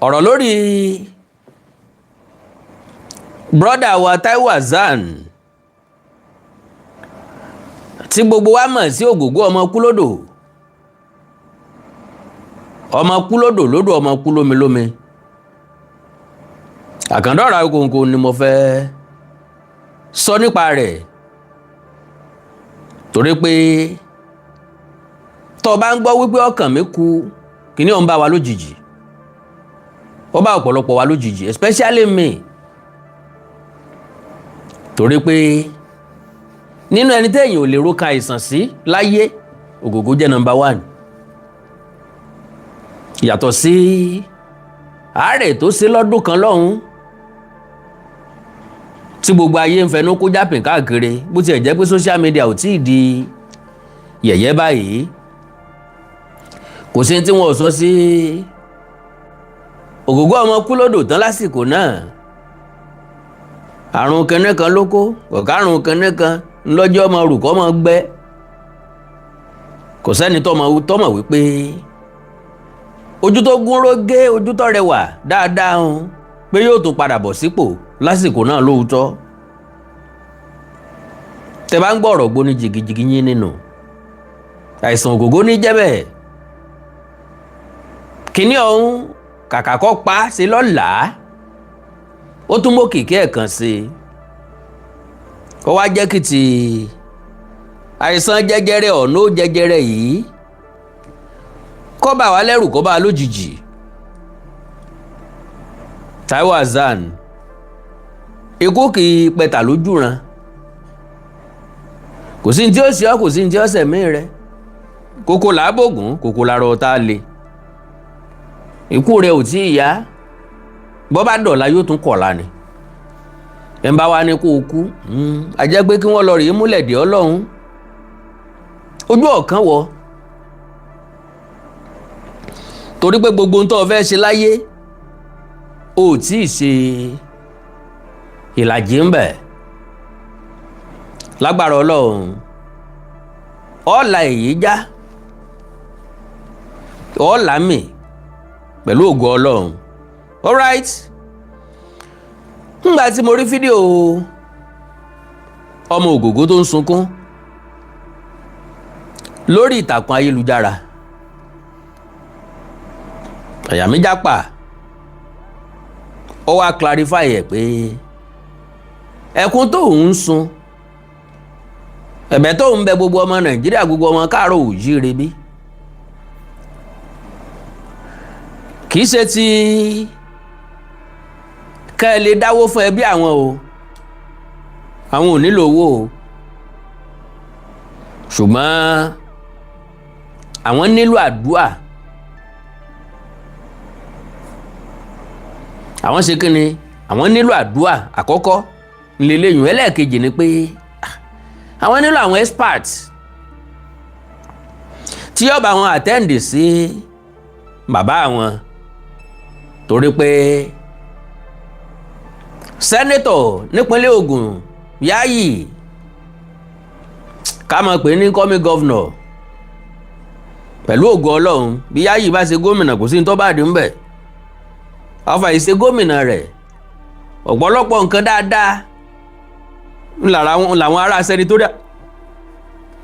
ọ̀rọ̀ lórí brọ́dà wa Taiwo Hassan tí gbogbo wa mọ̀ sí ògògó ọmọ kúlódò lódò ọmọ kú lómi àkàndọ́ra kòǹkò ni mo fẹ́ sọ nípa rẹ̀ torí pé tó bá ń gbọ́ wípé ọkàn mi kú kíní ó ń bá wa lójijì ó bá ọ̀pọ̀lọpọ̀ wa lójijì especially me torí pé nínú ẹni téèyàn ò lè ro ka àìsàn sí láyé ògògó jẹ́ number 1 yàtọ̀ sí àárẹ̀ tó ṣe lọ́dún kan lọ́hùn tí gbogbo ayé ń fẹnu kó jápìn káàkiri bó tiẹ̀ jẹ́ pé social media ò tí ì di yẹ̀yẹ́ báyìí kò sí tí wọ́n sọ sí ògògó ọmọ kúlódò tán lásìkò náà àrùn kẹ́nẹ́ kan ló kó kọ̀kárùn kẹ́nẹ́ kan ńlọ́jọ́ ọmọ rùkọ́ ọmọ gbẹ́ kò sẹ́ni tọ́mọ̀ wípé ojú tó gún rógé ojú tó rẹwà dáadáa hàn pé yóò tún padà bọ̀ sípò lásìkò náà lóòótọ́ tẹ bá ń gbọ́ ọ̀rọ̀ gbóni jìgìjìgì yín nínú àìsàn ògògó ní jẹ́bẹ̀ kíní ọ̀hún kàkà kọ́ pa sí lọ́la ó tún mọ́ kìkì ẹ̀kan sí ó wá jẹ́ kí ti àìsàn jẹjẹrẹ ọ̀nà jẹjẹrẹ yìí kó bá wa lẹ́rù kó bá wa lójijì Taiwo Hassan ikú kì í pẹ̀tà lójú ran kò sí ní tí ó ṣe ọ́ kò sí ní tí ó ṣẹ̀mí rẹ kòkò làábògùn kòkò làrọ̀ ọ̀tá le ikú rẹ ò tí ì yá bọ́ bá dọ̀la yóò tún kọ̀la ni ẹ̀ ń bá wa ní kó o kú a jẹ́ pé kí wọ́n lọ rí múlẹ̀ dé Ọlọ́run ojú ọ̀kan wọ̀ torí pé gbogbo ohun tó o fẹ́ ṣe láyé o ò tí ì ṣe ìlàjì ń bẹ̀ lágbára Ọlọ́run ọ̀la èyí já ọ̀la mi pẹ̀lú ògo Ọlọ́run alright nígbà tí mo rí fídíò ọmọ ògògó tó ń sunkún lórí ìtàkùn ayélujára àyà mi jápa ó wá clarify ẹ̀ pé ẹkún tó ń sun ẹ̀bẹ̀ tó ń bẹ gbogbo ọmọ Nàìjíríà gbogbo ọmọ káàárọ̀ oòjíire bí kì í ṣe ti ká ẹ lè dáwó fún ẹbí àwọn o àwọn ò nílò owó o ṣùgbọ́n àwọn nílò àdúà àwọn ṣe kí ni àwọn nílò àdúà àkọ́kọ́ ńlẹ́lẹ́yìn ẹlẹ́ẹ̀kejì ni pé àwọn nílò àwọn experts tí yóò bá wọn attend sí bàbá wọn torí pé sẹ́nẹ́tọ̀ nípínlẹ̀ Ògùn Yáyì ká mọ̀ pé ní kọ́mí gọ́vnọ̀ pẹ̀lú ògo Ọlọ́run bí Yáyì bá ṣe gómìnà kò sí ní tó bá dé ń bẹ̀ ọfà ìṣe gómìnà rẹ̀ ọ̀pọ̀lọpọ̀ nǹkan dáadáa làwọn ará senatorial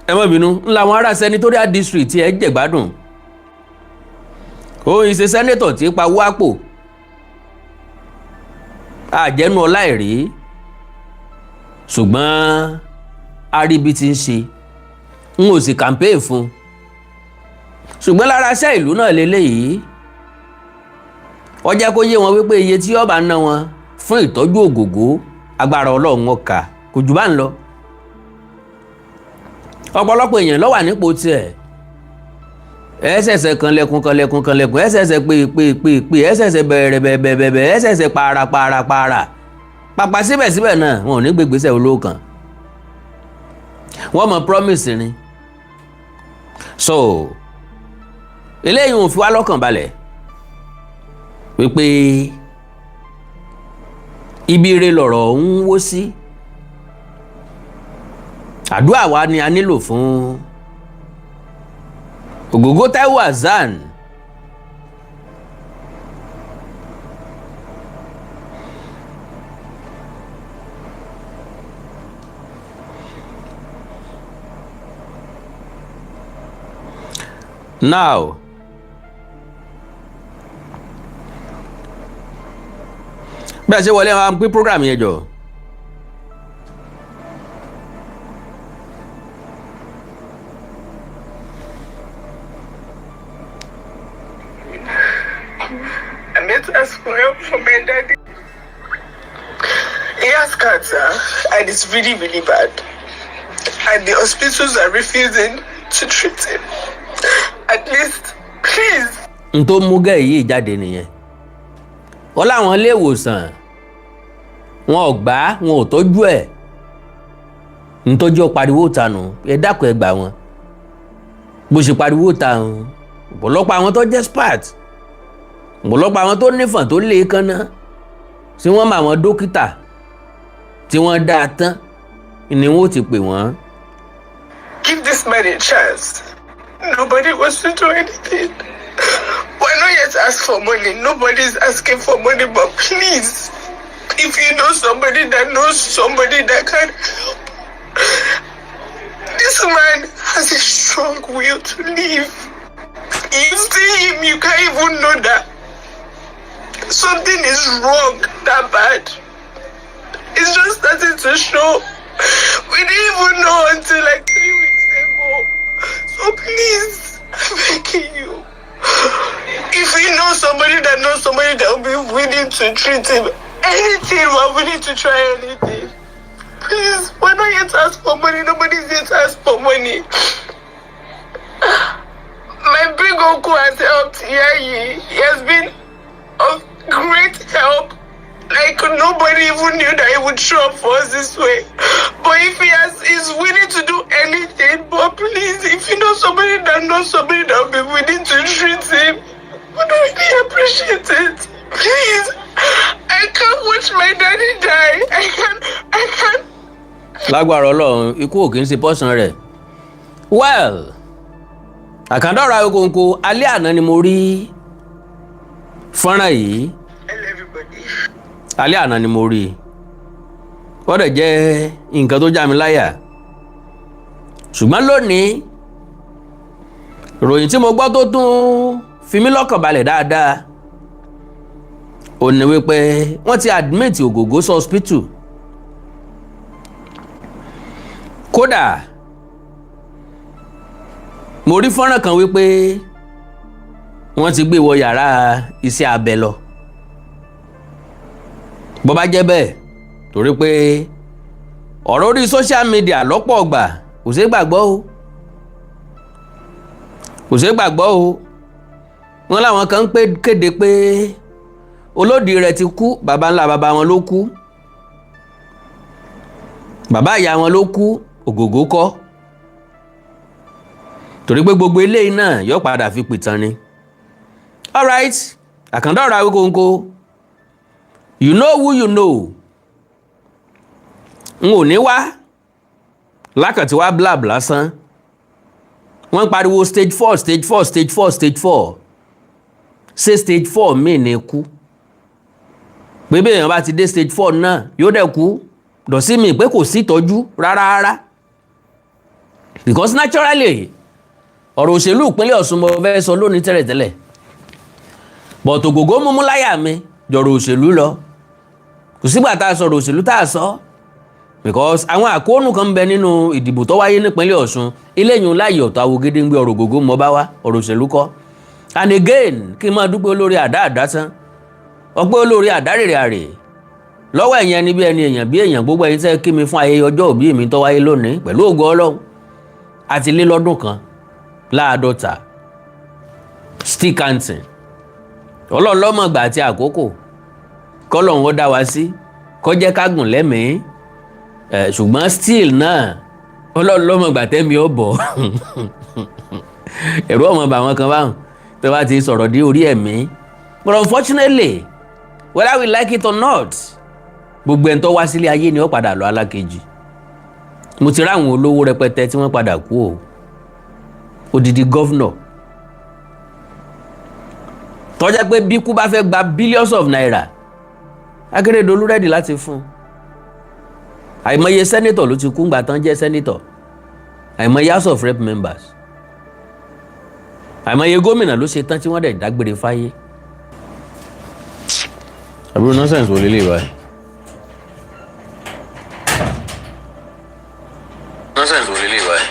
ẹ má bínú làwọn ará senatorial district tí ẹ jẹ̀gbádùn ó ìṣe sẹ́nẹ́tọ̀ tí pa wápò àjẹnu ọlá ẹ̀rí ṣùgbọ́n aríbi ti ń ṣe n ò sì campaign fún ṣùgbọ́n lára iṣẹ́ ìlú náà lélẹ́yìí ó jẹ́ kó yé wọn wípé iye tí ó bá ná wọn fún ìtọ́jú ògògó agbára Ọlọ́run ọ̀ka kò jù bá ń lọ ọ̀pọ̀lọpọ̀ èèyàn ló wà nípò tiẹ̀ ẹsẹsẹ kanlẹ̀kùn ẹsẹsẹ pé ẹsẹsẹ bẹ̀rẹ̀ ẹsẹsẹ para pàpà síbẹ̀síbẹ̀ náà wọn ò ní gbégbèsè olóòkàn wọ́n mọ̀ promise ni so eléyìí ò fi wá lọ́kàn balẹ̀ wípé ibi ire lọ̀rọ̀ ń wó sí àdúrà wa ni a nílò fún ògògó Taiwo Hassan now bí a ṣe wọlé wa pín program yẹn jọ. I need to ask for help from my daddy. He has cancer and it's really, really bad. And the hospitals are refusing to treat him. At least, please. N tó mú gẹ́ yìí jáde nìyẹn. Wọ́n láwọn ilé ìwòsàn wọn ò gbà wọn ò tọ́jú ẹ̀. N tó jẹ́ pariwo tanu ẹ dákun ẹ gbà wọn. Bó ṣe pariwo tanu ọ̀pọ̀lọpọ̀ àwọn tó jẹ́ spart ọ̀pọ̀lọpọ̀ àwọn tó nífọ̀n tó lè kánná tí wọ́n mọ àwọn dókítà tí wọ́n dá tán ni wọ́n ti pè wọ́n. Give this man a chance. Nobody wants to do anything. We're not yet asked for money. Nobody's asking for money, but please, if you know somebody that knows somebody that can help. This man has a strong will to live. You see him, you can't even know that something is wrong that bad. It's just starting to show. We didn't even know until like 3 weeks ago. So please, I'm begging you. If you know somebody that will be willing to treat him, anything, we're willing to try anything. Please, we're not yet asked for money. Nobody's yet asked for money. My big uncle has helped Yayi. He has been of great help. Like nobody even knew that he would show up for us this way. But if he's willing to do anything, but please, if you know somebody that will be willing to treat him, would really appreciate it. Please, I can't watch my daddy die. I can't. Lágbára Ọlọ́run ikú ò kì í ṣe pọ́sàn rẹ̀. Well, àkàndọ̀rọ̀ Awikonko alẹ́ àná ni mo rí fọ́nrán yìí. Alẹ́ àná ni mo rí. Ó dẹ̀ jẹ́ nǹkan tó já mi láyà. Ṣùgbọ́n lónìí ìròyìn tí mo gbọ́ tó tún fi mí lọ́kàn balẹ̀ dáadáa ó ní wípé wọ́n ti admit Ògògó sí hospital. Kódà mo rí fọ́nrán kan wípé wọ́n ti gbé wọ yàrá iṣẹ́ abẹ lọ. Bó bá jẹ́ bẹ́ẹ̀ torí pé ọ̀rọ̀ orí social media lọ́pọ̀ ọgbà kò ṣeé gbàgbọ́ o. Kò ṣeé gbàgbọ́ o. Wọ́n láwọn kan ń kéde pé olódì rẹ̀ ti kú, bàbá ńlá bàbá wọn ló kú. Bàbá ìyá wọn ló kú, Ògògó kọ́. Torí pé gbogbo eléyìí náà yóò padà fi pìtàn ni. All right, àkàndọ̀rọ̀ Awikonko. You know who you know. N ò ní wá lákàtí wá blab lásán. Wọ́n pariwo stage 4, stage 4, stage 4, stage 4. Ṣé stage 4 míì ní kú? Pé bí èèyàn bá ti dé stage 4 náà yóò dẹ̀ kú. Dọ̀sí mi pé kò sí ìtọ́jú rárá. Because naturally ọ̀rọ̀ òṣèlú ìpínlẹ̀ Ọ̀ṣun mo fẹ́ sọ lónìí tẹ́lẹ̀tẹ́lẹ̀. But Ògògó múmú láyà mi jọ̀rọ̀ òṣèlú lọ. Kò sígbà tá a sọ̀rọ̀ òṣèlú tá a sọ. Because àwọn àkóónù kan bẹ nínú ìdìbò tó wáyé nípínlẹ̀ Ọ̀ṣun eléyìí láyé ọ̀tọ̀ Awogede ń gbé ọ̀rọ̀ Ògògó mọ́ bá wá ọ̀rọ̀ òṣèlú kọ́. And again kí n máa dúpẹ́ olórí àdá tán. Ọpẹ́ olórí àdá rèrè àrè. Lọ́wọ́ ẹ̀yin ẹni bí ẹni èèyàn bí èèyàn gbogbo ẹ̀yin tẹ́ kí mi fún ayẹyẹ ọjọ́ òbí mi tó wáyé lónìí pẹ̀lú ògo Ọlọ́run. Àti lé lọ́dún kan láàdọ́ta. Still counting. Ọlọ́run lọ́mọ ìgbà àti àkókò. Kọ́lọ́run ó dá wa sí. Kó jẹ́ ká gùn lẹ́mìí. Ṣùgbọ́n still náà Ọlọ́run lọ́mọ ìgbà tẹ́mi ó bọ̀. Ẹ̀rù ọmọ bà wọn kan báwọn tó bá ti sọ̀rọ̀ dé orí ẹ̀mí. But unfortunately, whether we like it or not, gbogbo ẹni tó wá sílé ayé ni ó padà lọ alákejì. Mo ti ráwọn olówó rẹpẹtẹ tí wọ́n padà kú o. Odidi gọ́vnọ̀. Tó jẹ́ pé bí kú bá fẹ́ gba billions of naira, Akérédolú rẹ́dì láti fún. Àìmọye sẹ́nítọ̀ ló ti kú ńgbà tán jẹ́ sẹ́nítọ̀. Àìmọye House of Rep members. àìmọye gómìnà ló ṣe tán tí wọ́n dẹ̀ dágbére fáyé. àbúrò nọ́sẹ̀nsì wò lélẹ̀ báyìí. nọ́sẹ̀nsì wò lélẹ̀ báyìí.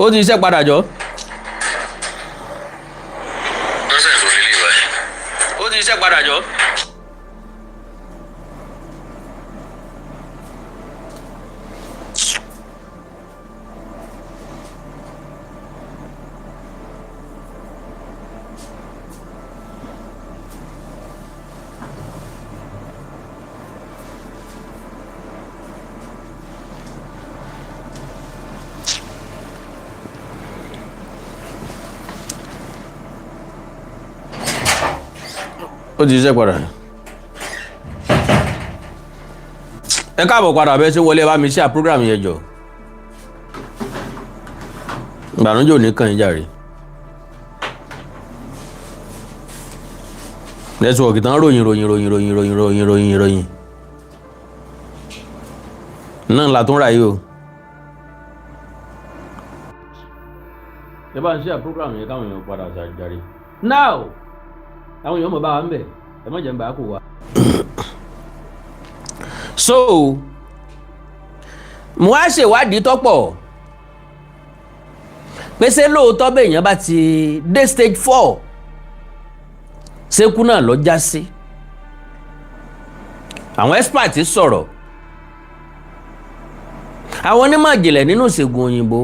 ó ti iṣẹ́ padà jọ. nọ́sẹ̀nsì wò lélẹ̀ báyìí. ó ti iṣẹ́ padà jọ. ó ti ṣiṣẹ́ padà. ẹ káàbọ̀ padà bẹ́ẹ̀ ṣe wọlé bá mi ṣe program yẹn jọ. ìbànújẹ́ ò ní kàn yín jàre. nẹ́tíwọ̀kì tán ròyìn náà la tún ra yìí o. ẹ bá ń ṣe program yẹn káwọn èèyàn padà ṣàjàre. now àwọn èèyàn mọ̀ bá wa ń bẹ̀ ẹ má jẹ́ ń bá kó wa. so mo wá ṣèwádìí tọ́pọ̀ pé ṣé lóòótọ́ bẹ́ẹ̀ èèyàn bá ti dé stage 4 ṣékú náà lọ já sí. àwọn expert sọ̀rọ̀ àwọn onímọ̀ ìjìnlẹ̀ nínú ìṣègùn òyìnbó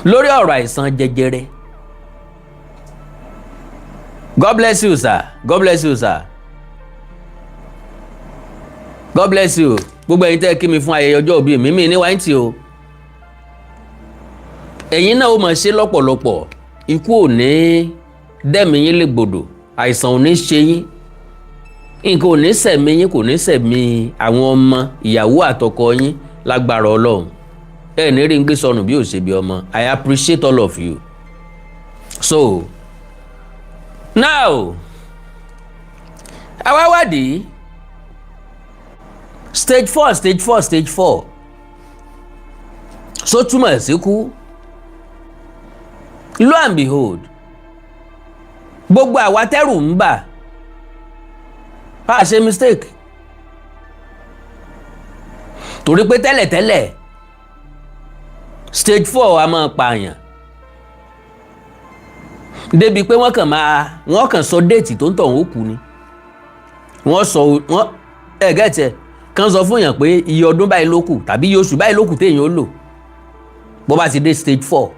lórí ọ̀rọ̀ àìsàn jẹjẹrẹ. God bless you, sir. God bless you, sir. God bless you. Gbogbo ẹ̀yin tẹ́ kí mi fún ayẹyẹ ọjọ́ ìbí mi ní wáńtì o. Ẹ̀yin náà ó máa ṣe lọ́pọ̀lọpọ̀. Ikú ò ní dẹ́mi yín légbodò. Àìsàn ò ní ṣe yín. Nǹkan ò ní ṣẹ̀mí yín, kò ní ṣẹ̀mí àwọn ọmọ, ìyàwó àtọkọ yín lágbára Ọlọ́run. Ẹ ní rí ń gbé sọnù bí ò ṣe bí ọmọ. I appreciate all of you. So, now àwa wádìí stage 4 so túmọ̀ sí kú. Lo and behold gbogbo àwa tẹ́rù ń bà a ṣe mistake torí pé tẹ́lẹ̀tẹ́lẹ̀ stage 4 a máa pààyàn débi pé wọ́n kàn sọ déètì tó ń tọ̀ wọ́n kú ni wọ́n ẹ̀gẹ́tẹ̀ kan sọ fún yàn pé iye ọdún báyìí ló kù tàbí iye oṣù báyìí ló kù téèyàn ó lò bó bá ti dé stage 4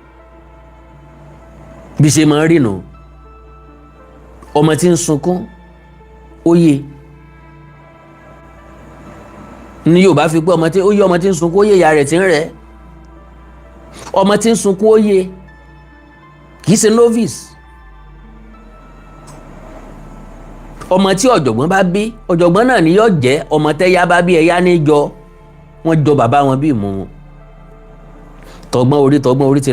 bí ṣe máa ń rìnà ọmọ tí ń sunkún ó yé ní Yorùbá fi pé ọmọ tí ń sunkún ó yé ìyá rẹ̀ tí ń rẹ̀ ọmọ tí ń sunkún ó yé kìí ṣe novice. ọmọ tí ọ̀jọ̀gbọ́n bá bí ọ̀jọ̀gbọ́n náà ni yóò jẹ́ ọmọ tẹ́yá bá bí ẹ̀yá níjọ wọ́n jọ bàbá wọn bí ìmú wọn. tọgbọ́n orí ti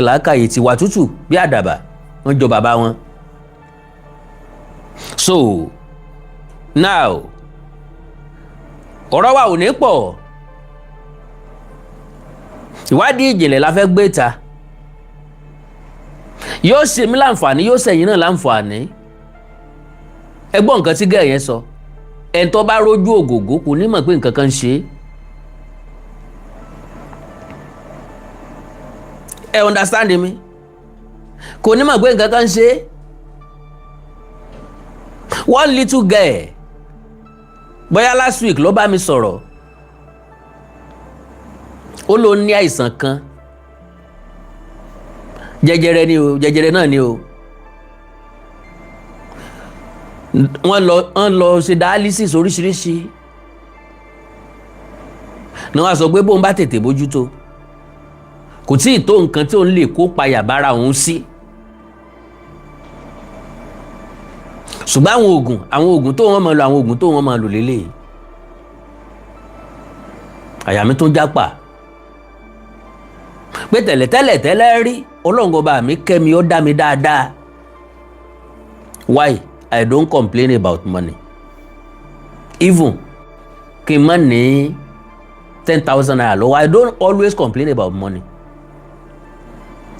làákàyè ti wà tútù bí àdàbà wọ́n jọ bàbá wọn. so now ọ̀rọ̀ wa ò ní pọ̀ ìwádìí ìjìnlẹ̀ la fẹ́ gbé ta yóò ṣe mí láǹfààní yóò ṣẹ̀yin náà láǹfààní. Ẹ gbọ́ nǹkan tí gẹ́ẹ̀ yẹn sọ ẹni tó bá rójú ògògó kò ní mọ̀ pé nǹkan kan ń ṣe ẹ understand mi kò ní mọ̀ pé nǹkan kan ń ṣe. One little girl bóyá last week ló bá mi sọ̀rọ̀ ó ló ní àìsàn kan jẹjẹrẹ náà ni o. wọ́n lọ ṣe dialysis oríṣiríṣi ni wọ́n sọ pé bóun bá tètè bójútó kò tí ì tó nǹkan tí òun lè kó payà bára òun sí. ṣùgbọ́n àwọn oògùn tó wọ́n máa lò àwọn oògùn tó wọ́n máa lò lélẹ̀ àyà mi tó jápa pé tẹ́lẹ̀ rí Ọlọ́run ọba mi kẹ́ mi ó dá mi dáadáa. Why? I don't complain about money. Even kí n má ní 10,000 naira lọ́wọ́ I don't always complain about money.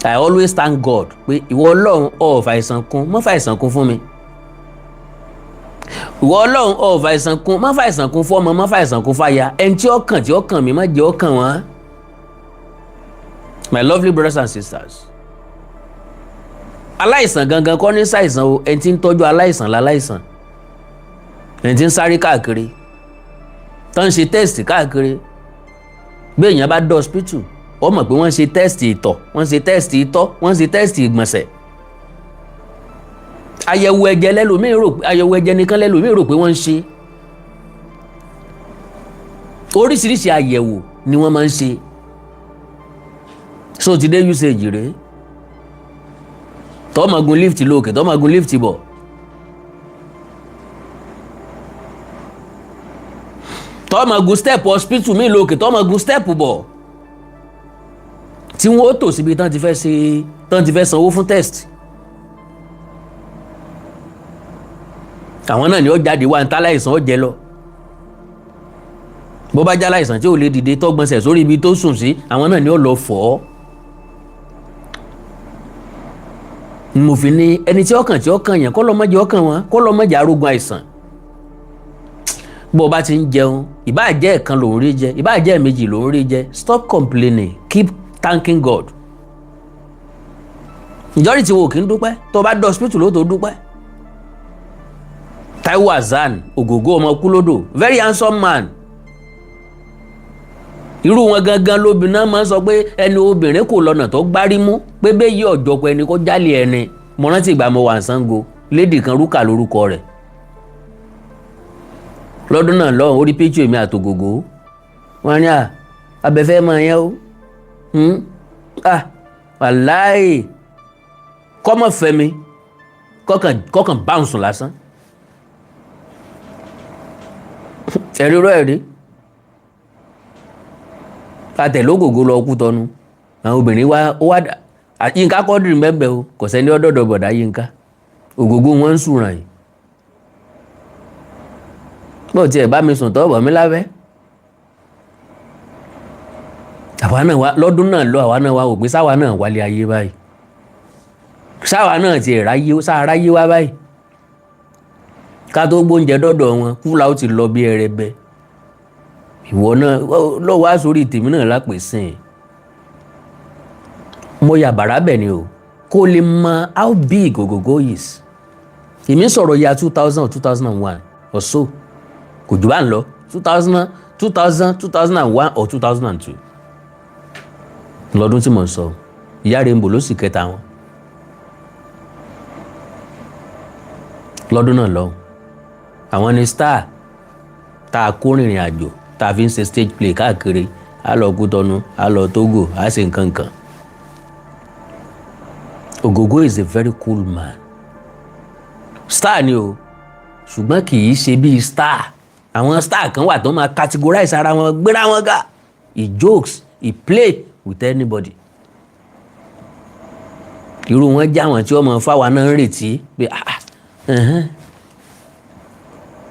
I always thank God pé ìwọ Ọlọ́run ó fàìsàn kún, má fàìsàn kún fún mi. Ìwọ Ọlọ́run ó fàìsàn kún, má fàìsàn kún fún ọmọ, má fàìsàn kún fáya. Ẹni tí ó kàn mí má jẹ́ ó kàn wọ́n. My lovely brothers and sisters. Aláìsàn gangan kọ́ ní ṣàìsàn o, ẹni tí ń tọ́jú aláìsàn láláìsàn. Ẹni tí ń sáré káàkiri. Tó ń ṣe test káàkiri. Bí èèyàn bá dé hospital, ó mọ̀ pé wọ́n ṣe test ìtọ̀, wọ́n ṣe test ìtọ̀, wọ́n ṣe test ìgbọ̀nsẹ̀. Àyẹ̀wò ẹ̀jẹ̀ lẹ́lòmíì rò pé àyẹ̀wò ẹ̀jẹ̀ nìkan lẹ́lòmíì rò pé wọ́n ń ṣe. Oríṣiríṣi àyẹ̀wò ni wọ́n máa ń ṣe. So ti dé usage rèé. Tó máa gun lift lókè, tó máa gun lift bọ̀. Tó máa gun step hospital mi lókè, tó máa gun step bọ̀. Tí wọ́n ó tò síbi tán ti fẹ́ sanwó fún test. Àwọn náà ni ó jáde wá ń tá láìsàn ó jẹ lọ. Bó bá já láìsàn tí ò lè dìde tó gbọ̀nsẹ̀ sórí ibi tó sùn sí, àwọn náà ni ó lọ fọ̀ ọ́. Mo fi ní ẹni tí ọkàn yẹn kọ́ lọ mọ́jẹ́ ọkàn wọn, kọ́ lọ mọ́jẹ́ arógun àìsàn. Bó bá ti ń jẹun, ìbá jẹ́ ẹ̀kan ló ń rí jẹ, ìbá jẹ́ ẹ̀mejì ló ń rí jẹ, stop complaining, keep thanking God. Ìjọ́rí tí wo kì í dúpẹ́, tó bá dé hospital ló tó dúpẹ́. Taiwo Hassan, ògògó ọmọ Kilode, very handsome man. Irú wọn gangan lóbìnrin náà máa ń sọ pé ẹni obìnrin kò lọ́nà tó gbárí mú pé bẹ́ẹ̀ yí ọ̀jọ̀pọ̀ ẹni kó jálè ẹni. Mo rántí ìgbà mo wà ní Ṣàngó, lady kan Rúkà lórúkọ rẹ̀. Lọ́dún náà lọ́hùn orí péjì èmi àtògògó. Wọ́n ní abẹ́fẹ́ máa yẹn o. Wàláì kọ́mọ̀ fẹ́ mi kọ́kàn bounce lásán. Ẹ̀rí rọ́ ẹ̀rí. Àtẹ̀lógògó lọ kú tọnu. Àwọn obìnrin wá Yínká Quadri mẹ́bẹ̀ o, kò sẹ́ni ọ̀dọ̀dọ̀ bọ̀dá Yínká. Ògògó wọn ń sùnràn yìí. Bó tiẹ̀ bá mi sùn tọ́bọ̀ mi lábẹ́. Àwa náà wá lọ́dún náà lọ, àwa náà wá wò pé sáwa náà wálé ayé báyìí. Sáwa náà ti ráyé wá báyìí. Ká tó gbóúnjẹ dọ́dọ̀ wọn, kúlà ó ti lọ bí ẹrẹbẹ. Ìwọ náà lọ́wọ́ àsórí tèmi náà lápèsìn. Mo yà bàrà bẹ̀ ni o, kó lè mọ how big ògògó is. Èmi sọ̀rọ̀ ya 2000 or 2001 or so. Kò jù bá ń lọ 2000, 2001 or 2002. Lọ́dún tí mo ń sọ, ìyá Rainbow ló sì kẹta wọn. Lọ́dún náà lọ, àwọn ni star tá a kó rìnrìn àjò tá a fi ń ṣe stage play káàkiri, a lọ Kútọ́nù, a lọ Togo, a ṣe nǹkan kan. Ògògó is a very cool man. Star ni o, ṣùgbọ́n kì í ṣe bíi star. Àwọn star kan wà tó máa categorize ara wọn, gbéra wọn ga. He jokes, he play with anybody. Irú wọn já wọn tí wọ́n mọ̀ fáwa náà ń retí pé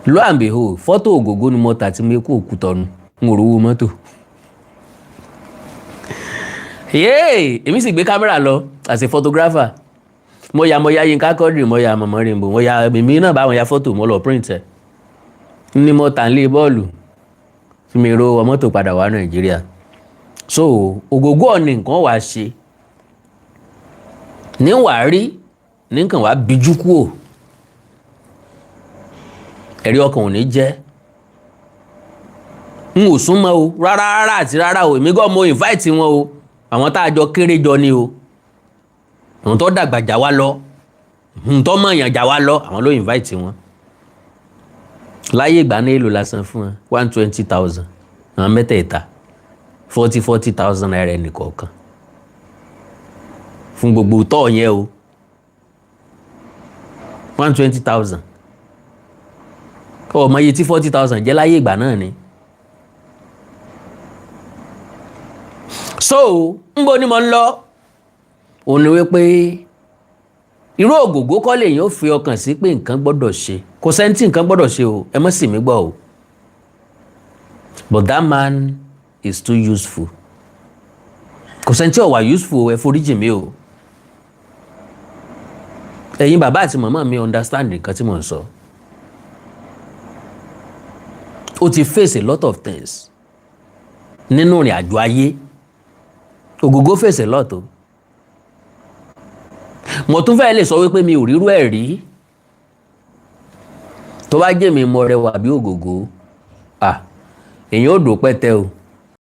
lo and behold, fọ́tò ògògó ni mo tà tí mo kó Kútọ́nù, n ò rówó mọ́tò. Èmi sì gbé kámẹ́rà lọ as a photographer. Mo ya Yínká Quadri, mo ya Mama Rainbow, mo ya èmi náà bá wọn ya fọ́tò, mo lọ print ẹ̀. Ní mo tà ń lé bọ́ọ̀lù tí mi ro mọ́tò padà wá Nàìjíríà. So ògògó ọ̀nì nǹkan wàá ṣe. Ní wàá rí, ní nǹkan wàá bíjú kúò. Ẹ̀rí ọkàn ò ní jẹ́. N ò súnmọ́ o, rárá àti rárá o, èmi gan mo invite wọn o. Àwọn tá a jọ kéré jọ ni o. Àwọn tó dàgbà jà wá lọ, àwọn tó mọ̀yàn jà wá lọ, àwọn ló invite wọn. Láyé ìgbà náà èlò lásán fún wọn 120,000. Àwọn mẹ́tẹ̀ẹ̀ta 40,000 naira ẹnìkọ̀ọ̀kan. Fún gbogbo tọ́ yẹn o. 120,000. Ọmọ iye tí 40,000 jẹ́ láyé ìgbà náà ni. So nbo ni mo ń lọ. Ó ní wípé irú ògògó kọ́ lèyìn ó fi ọkàn sí pé nǹkan gbọ́dọ̀ ṣe. Kò sẹ́ni tí nǹkan gbọ́dọ̀ ṣe o, ẹ má sì mí gbọ́ o. But that man is too useful. Kò sẹ́ni tí ó wà useful, ẹ foríjì mi o. ẹ̀yin bàbá àti màmá mi understand nǹkan tí mò ń sọ. Ó ti face a lot of things nínú ìrìn àjò ayé. Ògògó face a lot o. Mo tún fẹ́ lè sọ wípé mi ò rírú ẹ̀ rí. Tó bá jẹ́ mi mo rẹwà bí ògògó, èèyàn ò dò pẹ́tẹ́ o.